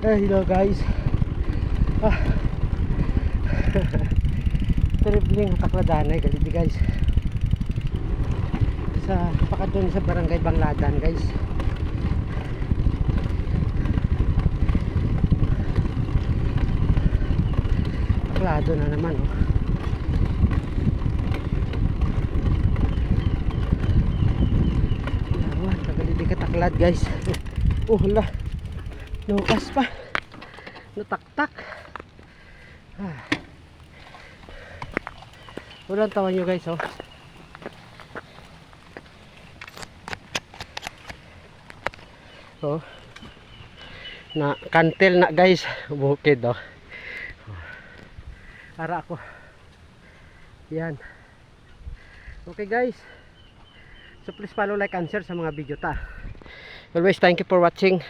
Hello guys. Ah. Tripling takladanay gali guys. Sa pakadun sa barangay Bangladan guys. Taklado na naman oh. Yawa, tagalidi ka taklad guys. Oh hala. Nukas pa. Nataktak. Ah. Walang tawan nyo guys oh. Oh. Na kantel na guys. Bukid oh. Ara ako. Yan. Okay guys. So please follow, like, and share sa mga video ta. Always thank you for watching.